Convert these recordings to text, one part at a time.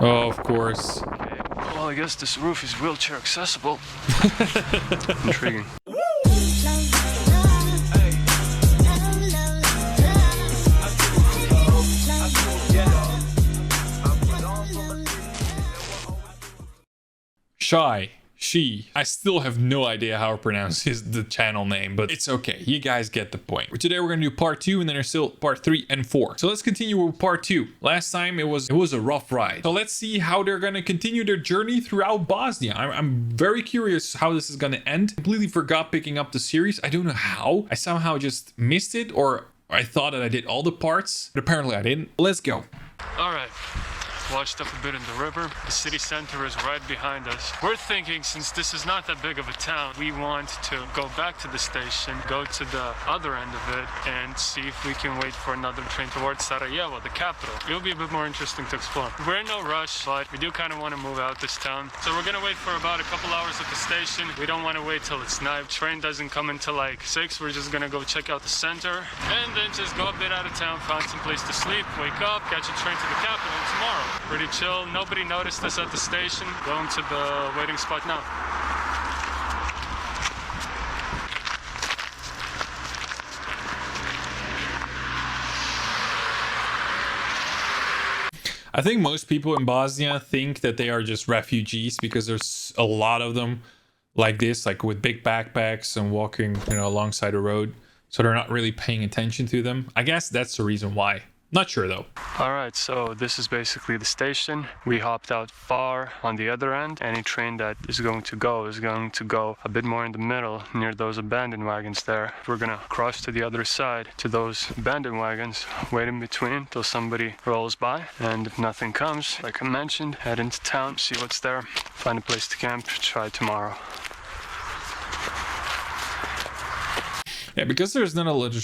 Oh, of course. Okay. Well, I guess this roof is wheelchair accessible. Intriguing. Shy. She. I still have no idea how to pronounce the channel name, but it's okay. You guys get the point. Today we're gonna do part 2, and then there's still part 3 and 4. So let's continue with part 2. Last time it was a rough ride. So let's see how they're gonna continue their journey throughout Bosnia. I'm very curious how this is gonna end. Completely forgot picking up the series. I don't know how. I somehow just missed it, or I thought that I did all the parts, but apparently I didn't. Let's go. All right. Washed up a bit in the river. The city center is right behind us. We're thinking, since this is not that big of a town, we want to go back to the station, go to the other end of it, and see if we can wait for another train towards Sarajevo, the capital. It'll be a bit more interesting to explore. We're in no rush, but we do kind of want to move out this town. So we're gonna wait for about a couple hours at the station. We don't want to wait till it's night. Train doesn't come until like 6. We're just gonna go check out the center, and then just go a bit out of town, find some place to sleep, wake up, catch a train to the capital tomorrow. Pretty chill. Nobody noticed us at the station. Going to the waiting spot now. I think most people in Bosnia think that they are just refugees because there's a lot of them like this, like with big backpacks and walking, alongside the road. So they're not really paying attention to them. I guess that's the reason why. Not sure though. All right, so this is basically the station. We hopped out far on the other end. Any train that is going to go a bit more in the middle near those abandoned wagons there. We're gonna cross to the other side to those abandoned wagons, wait in between till somebody rolls by. And if nothing comes, like I mentioned, head into town, see what's there, find a place to camp, try tomorrow. Yeah, because there's not a lot of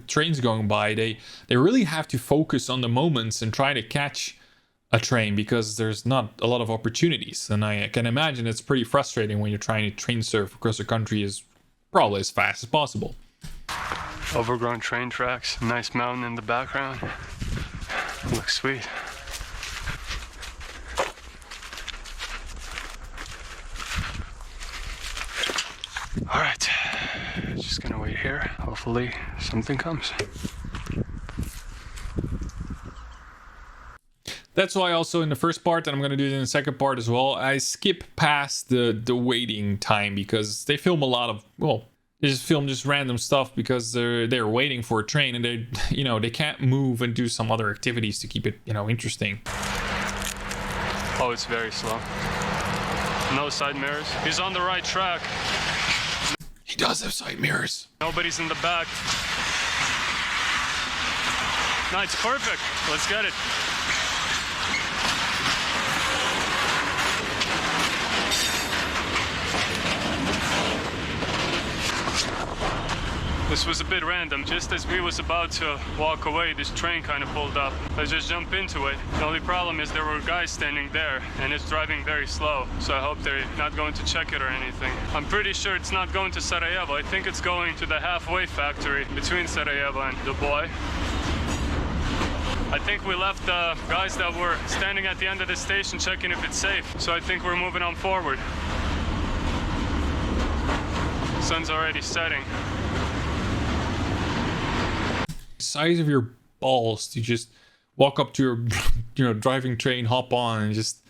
trains going by, they really have to focus on the moments and try to catch a train because there's not a lot of opportunities. And I can imagine it's pretty frustrating when you're trying to train surf across the country as probably as fast as possible. Overgrown train tracks, nice mountain in the background. Looks sweet. All right, just gonna wait here. Hopefully something comes. That's why also in the first part, and I'm gonna do it in the second part as well, I skip past the waiting time because they film a lot of, they just film just random stuff because they're waiting for a train and they can't move and do some other activities to keep it interesting. Oh, it's very slow. No side mirrors. He's on the right track. He does have side mirrors. Nobody's in the back. No, it's perfect. Let's get it. This was a bit random. Just as we was about to walk away, this train kind of pulled up. I just jumped into it. The only problem is there were guys standing there and it's driving very slow. So I hope they're not going to check it or anything. I'm pretty sure it's not going to Sarajevo. I think it's going to the halfway factory between Sarajevo and Dubai. I think we left the guys that were standing at the end of the station checking if it's safe. So I think we're moving on forward. Sun's already setting. Size of your balls to just walk up to your driving train, hop on, and just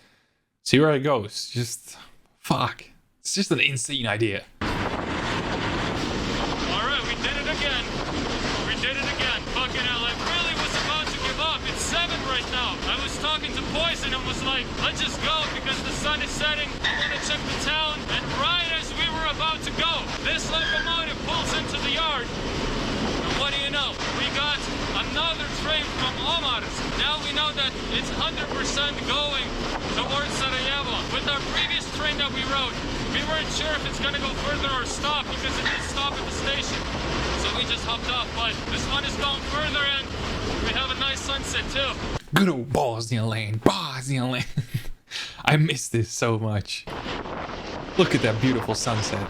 see where it goes. Just fuck. It's just an insane idea. All right, we did it again. We did it again. Fucking hell, I really was about to give up. It's 7 right now. I was talking to Poison and was like, let's just go because the sun is setting. I want to check the town. And right as we were about to go, this locomotive pulls into the yard. What do you know? We got another train from Omar's. Now we know that it's 100% going towards Sarajevo. With our previous train that we rode, we weren't sure if it's gonna go further or stop because it did stop at the station. So we just hopped off, but this one is going further and we have a nice sunset too. Good old Bosnia land. Bosnia land. I miss this so much. Look at that beautiful sunset.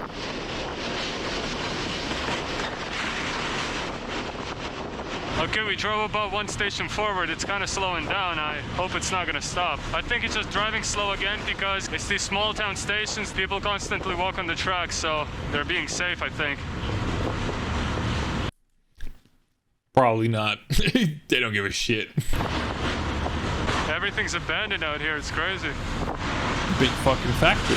Okay, we drove about one station forward. It's kind of slowing down. I hope it's not gonna stop. I think it's just driving slow again because it's these small town stations. People constantly walk on the tracks, so they're being safe, I think. Probably not. They don't give a shit. Everything's abandoned out here. It's crazy. Big fucking factory.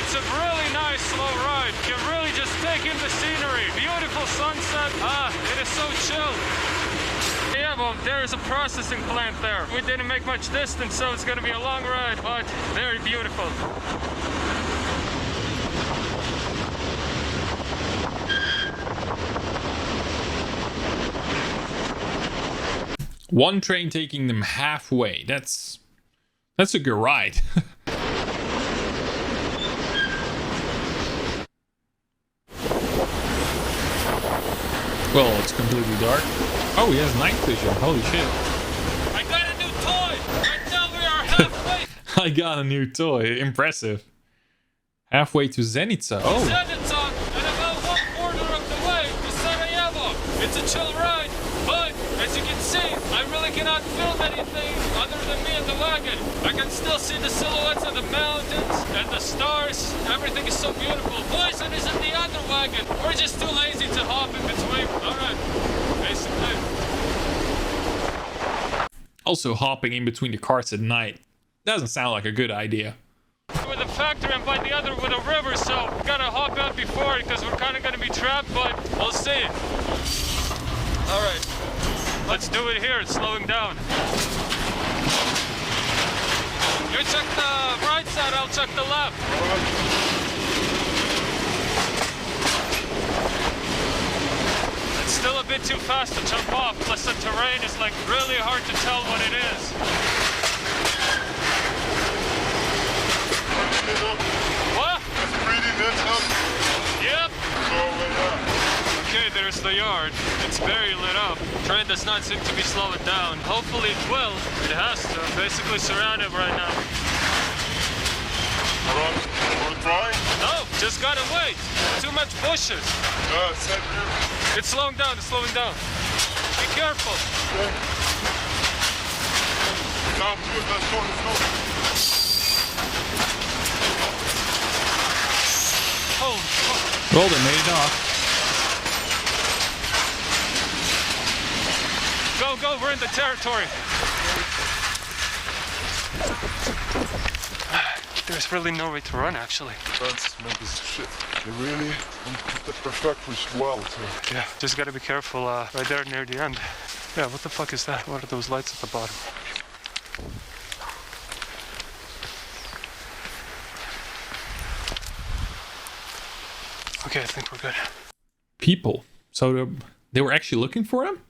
It's a really nice slow ride. You can really just take in the scenery. Beautiful sunset. It is so chill. Yeah, well, there is a processing plant there. We didn't make much distance, so it's gonna be a long ride, but very beautiful. One train taking them halfway. That's a good ride. Well, it's completely dark. Oh, he has night vision. Holy shit. I got a new toy! Right now we are halfway! I got a new toy. Impressive. Halfway to Zenica. Oh. Zenica, and about 1/4 of the way to Sarajevo. It's a chill ride, but as you can see, I really cannot film anything other than me and the wagon. I can still see the silhouettes of the mountains and the stars. Everything is so beautiful. Poison is in the other wagon. We're just too lazy to hop in between. Alright, basically. Also, hopping in between the cars at night doesn't sound like a good idea. With the factory and by the other with a river, so we gotta hop out before because we're kind of gonna be trapped, but we'll see. Alright, let's do it here. It's slowing down. You check the right side, I'll check the left. It's still a bit too fast to jump off, plus the terrain is like really hard to tell what it is. What? Yep. Okay, there's the yard. It's very lit up. Train does not seem to be slowing down. Hopefully it will. It has to. Basically surrounded right now. Wanna try? No, just gotta wait. Too much bushes. It's slowing down. It's slowing down. Be careful. Holy fuck. Well, they made it off. Go, we're in the territory. There's really no way to run, actually. That's this shit. They really the perfectly well too. Yeah, just gotta be careful right there near the end. Yeah, what the fuck is that? What are those lights at the bottom? Okay, I think we're good. People. So they were actually looking for him?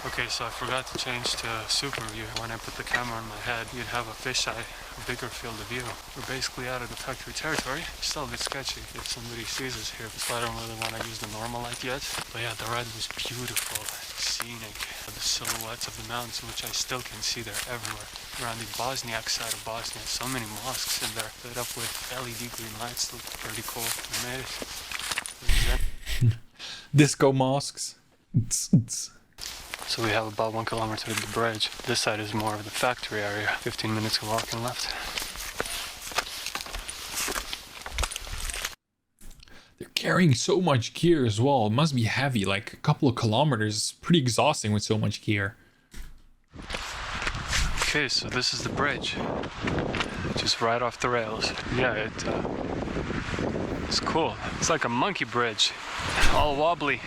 Okay, so I forgot to change to super view. When I put the camera on my head, you'd have a fisheye, a bigger field of view. We're basically out of the factory territory. Still a bit sketchy if somebody sees us here, so I don't really want to use the normal light yet. But yeah, the ride was beautiful, scenic. The silhouettes of the mountains, which I still can see, they're everywhere. Around the Bosniak side of Bosnia, so many mosques in there, lit up with LED green lights. Looked pretty cool. We made it. Disco mosques. So we have about 1 kilometer to the bridge. This side is more of the factory area. 15 minutes of walking left. They're carrying so much gear as well. It must be heavy, like a couple of kilometers. It's pretty exhausting with so much gear. Okay, so this is the bridge. Just right off the rails. Yeah, it's cool. It's like a monkey bridge. All wobbly.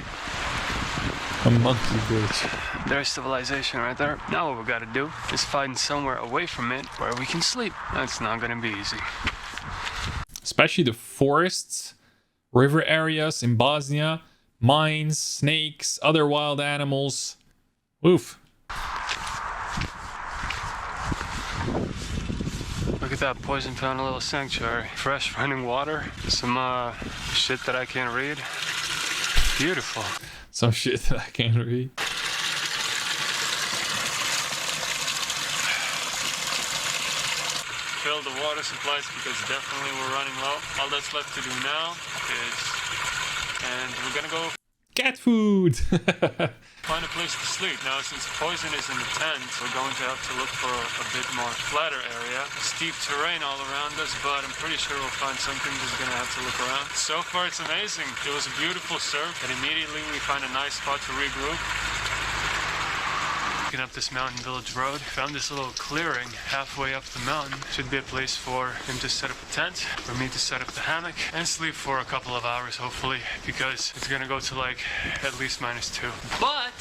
A monkey bridge. There's civilization right there. Now what we gotta do is find somewhere away from it where we can sleep. That's not gonna be easy. Especially the forests, river areas in Bosnia, mines, snakes, other wild animals. Oof. Look at that, Poison found a little sanctuary. Fresh running water, some shit that I can't read. Beautiful. Some shit that I can't read. refill the water supplies because definitely we're running low. All that's left to do now is, and we're gonna go Cat food. find a place to sleep. Now, since poison is in the tent, we're going to have to look for a bit more flatter area. Steep terrain all around us, but I'm pretty sure we'll find something. Just gonna have to look around. So far, it's amazing. It was a beautiful surf, and immediately we find a nice spot to regroup. Looking up this mountain village road, found this little clearing halfway up the mountain. Should be a place for him to set up a tent, for me to set up the hammock, and sleep for a couple of hours, hopefully, because it's gonna go to like at least -2. But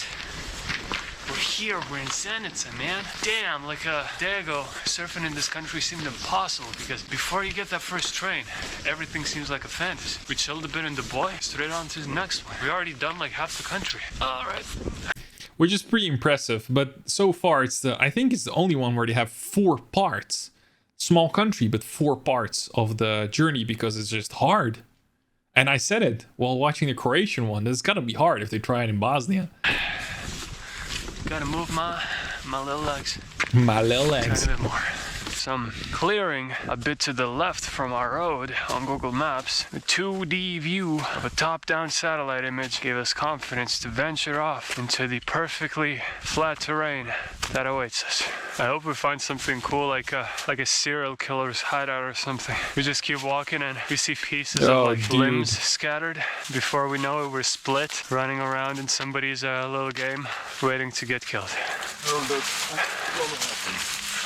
we're here, we're in Zenica, man. Damn, like a day ago, surfing in this country seemed impossible because before you get that first train, everything seems like a fantasy. We chilled a bit in Dubai, straight on to the next one. We already done like half the country. All right. Which is pretty impressive, but so far I think it's the only one where they have 4 parts. Small country, but 4 parts of the journey because it's just hard. And I said it while watching the Croatian one. It's gotta be hard if they try it in Bosnia. Gotta move my little legs. My little legs. Tiny bit more. Some clearing a bit to the left from our road on Google Maps. A 2D view of a top-down satellite image gave us confidence to venture off into the perfectly flat terrain that awaits us. I hope we find something cool like a serial killer's hideout or something. We just keep walking and we see pieces of like limbs scattered. Before we know it, we're split, running around in somebody's little game, waiting to get killed.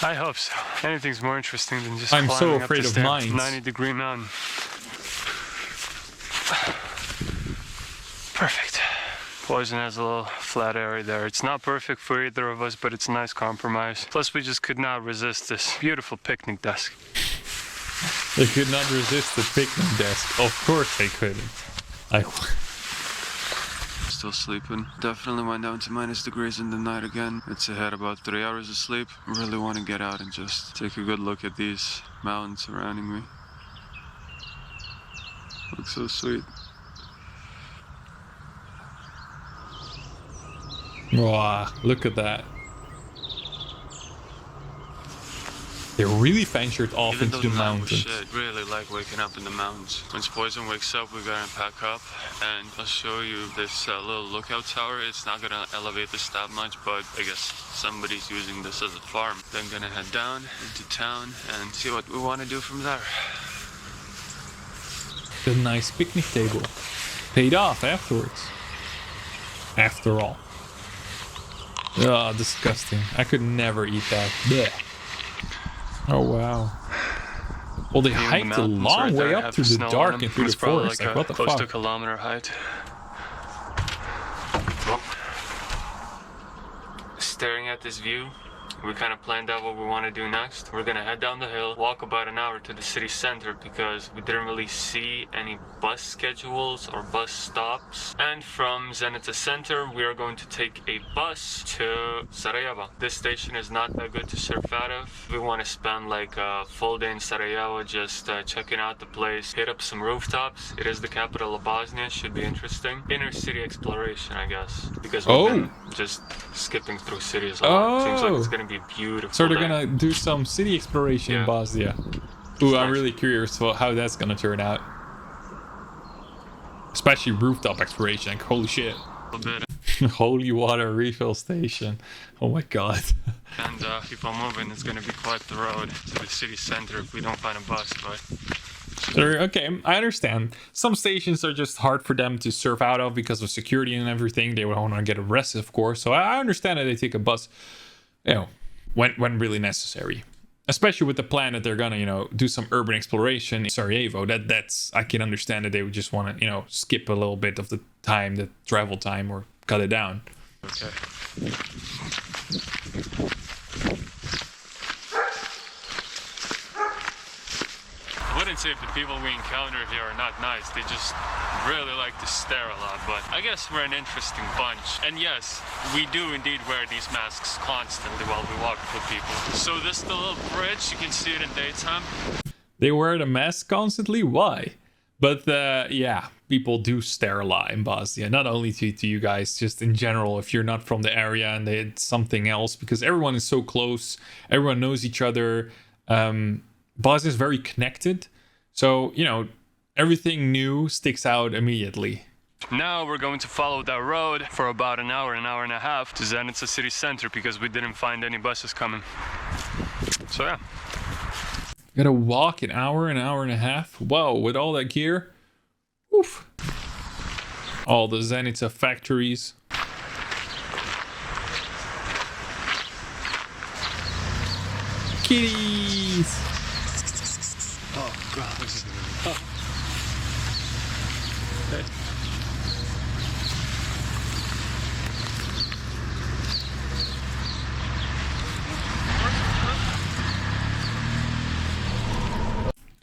I hope so. Anything's more interesting than just I'm climbing so afraid up of this mines. 90-degree mountain. Perfect. Poison has a little flat area there. It's not perfect for either of us, but it's a nice compromise. Plus, we just could not resist this beautiful picnic desk. They could not resist the picnic desk. Of course they couldn't. Still sleeping. Definitely went down to -degrees in the night again. It's had about 3 hours of sleep. Really want to get out and just take a good look at these mountains surrounding me. Looks so sweet. Wow, look at that. They really ventured off Even into though the night was mountains. shit, really like waking up in the mountains. Once Poison wakes up, we're gonna pack up, and I'll show you this little lookout tower. It's not gonna elevate this that much, but I guess somebody's using this as a farm. Then gonna head down into town and see what we want to do from there. The nice picnic table. Paid off afterwards. After all. Oh, disgusting. I could never eat that. Blech. Oh, wow. Well, they hiked a long way up through the dark and through the forest. Like, what the fuck? Close to a kilometer height. Staring at this view, we kind of planned out what we want to do next. We're gonna head down the hill, walk about an hour to the city center because we didn't really see any bus schedules or bus stops. And from Zenica Center, we are going to take a bus to Sarajevo. This station is not that good to surf out of. We want to spend like a full day in Sarajevo just checking out the place, hit up some rooftops. It is the capital of Bosnia, should be interesting. Inner city exploration, I guess, because we've been just skipping through cities a lot. Seems like it's gonna be beautiful. So they're gonna do some city exploration in Bosnia. Ooh, I'm really curious for how that's gonna turn out. Especially rooftop exploration. Like, holy shit. A bit. Holy water refill station. Oh my god. And keep on moving. It's gonna be quite the road to the city center if we don't find a bus, but. Okay, I understand. Some stations are just hard for them to surf out of because of security and everything. They would want to get arrested, of course. So I understand that they take a bus, you know, when really necessary. Especially with the plan that they're gonna, you know, do some urban exploration in Sarajevo. That's I can understand that they would just want to, you know, skip a little bit of the time, the travel time, or cut it down. Okay. I wouldn't say if the people we encounter here are not nice. They just really like to stare a lot, but I guess we're an interesting bunch. And yes, we do indeed wear these masks constantly while we walk with people. So this is the little bridge, you can see it in daytime. They wear the mask constantly? Why? But yeah, people do stare a lot in Bosnia. Not only to you guys, just in general, if you're not from the area and it's something else, because everyone is so close, everyone knows each other. Bosnia is very connected. So, you know, everything new sticks out immediately. Now we're going to follow that road for about an hour and a half to Zenica city center because we didn't find any buses coming. So yeah. Gotta walk an hour and a half. Whoa, with all that gear. Oof. All the Zenica factories. Kitties! Oh god, this is okay.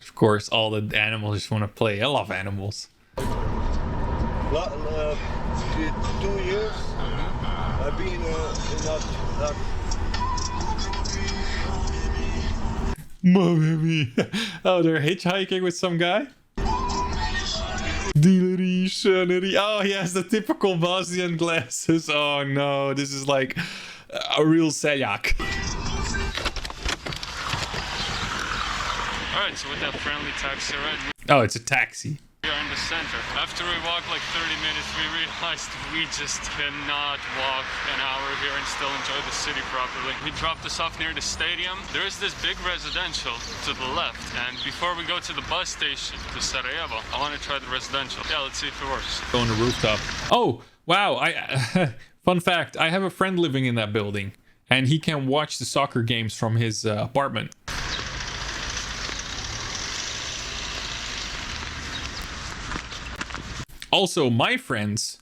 Of course, all the animals just want to play. I love animals. 2 years I've been in that Mommy. Oh, they're hitchhiking with some guy? Oh, he has the typical Bosnian glasses. Oh no, this is like a real Seljak. Alright, so with that friendly taxi ride, Oh, it's a taxi. we are in the center. After we walked like 30 minutes, we realized we just cannot walk an hour here and still enjoy the city properly. He dropped us off near the stadium. There is this big residential to the left, and before we go to the bus station to Sarajevo, I want to try the residential. Yeah, let's see if it works. Going to Rooftop. Oh, wow. Fun fact, I have a friend living in that building, and he can watch the soccer games from his apartment. Also, my friends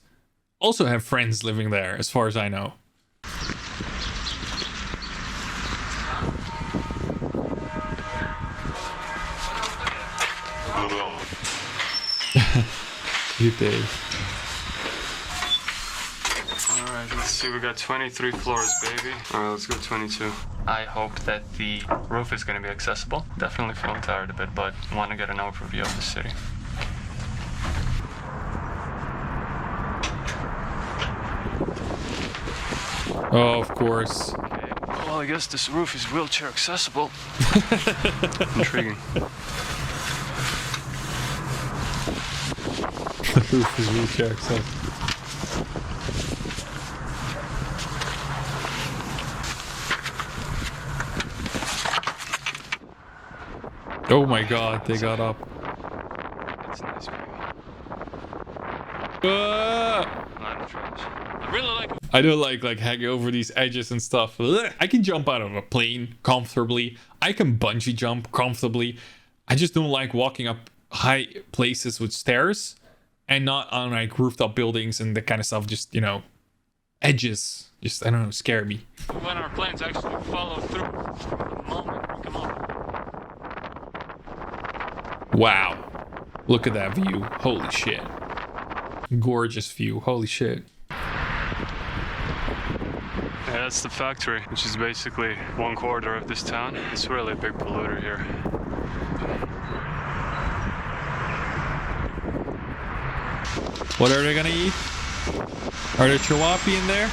also have friends living there, as far as I know. You did. Alright, let's see. We got 23 floors, baby. Alright, let's go 22. I hope that the roof is going to be accessible. Definitely feeling tired a bit, but want to get an overview of the city. Oh, of course. Okay. Well, I guess this roof is wheelchair accessible. Intriguing. The roof is wheelchair accessible. Oh my god, they got up. That's nice, baby. Ah! Line of trash. I really like it. I don't like hanging over these edges and stuff. Ugh. I can jump out of a plane comfortably. I can bungee jump comfortably. I just don't like walking up high places with stairs and not on like rooftop buildings and that kind of stuff. Just, you know, edges. Just, I don't know, scare me. When our plans actually follow through the moment we come up. Wow. Look at that view. Holy shit. Gorgeous view. Holy shit. Yeah, that's the factory, which is basically 1/4 of this town. It's really a big polluter here. What are they gonna eat? Are there chawapi in there?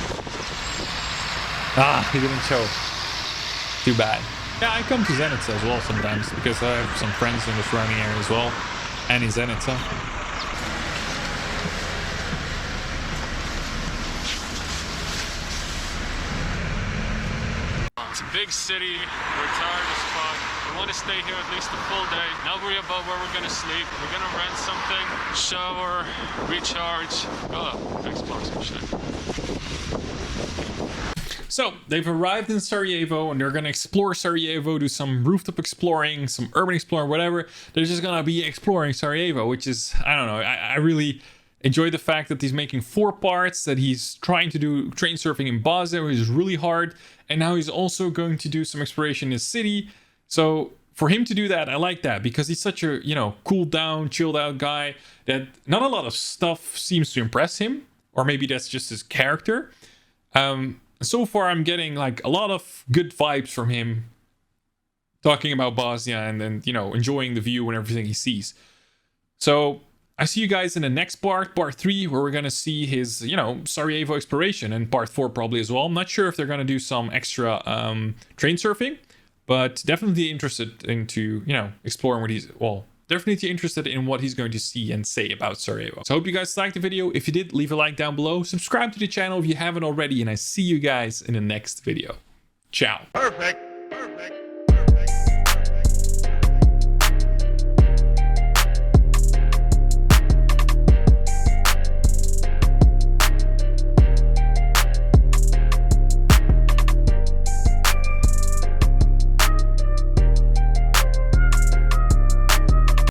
Ah, he didn't show. Too bad. Yeah, I come to Zenica as well sometimes because I have some friends in the surrounding area as well. And in Zenica. It's a big city. We're tired as fuck. We want to stay here at least a full day. Not worry about where we're gonna sleep. We're gonna rent something, shower, recharge, explore some shit. So they've arrived in Sarajevo and they're gonna explore Sarajevo, do some rooftop exploring, some urban exploring, whatever. They're just gonna be exploring Sarajevo, which is, I don't know, I really enjoy the fact that he's making 4 parts, that he's trying to do train surfing in Bosnia, which is really hard, and now he's also going to do some exploration in the city. So for him to do that, I like that because he's such a, you know, cool down, chilled out guy that not a lot of stuff seems to impress him, or maybe that's just his character. So far, I'm getting like a lot of good vibes from him talking about Bosnia and you know, enjoying the view and everything he sees. So I see you guys in the next part 3, where we're going to see his, you know, Sarajevo exploration, and part 4 probably as well. I'm not sure if they're going to do some extra train surfing. but definitely interested into, you know, exploring what he's, well, definitely interested in what he's going to see and say about Sarajevo. So I hope you guys liked the video. If you did, leave a like down below. Subscribe to the channel if you haven't already, and I see you guys in the next video. Ciao. Perfect.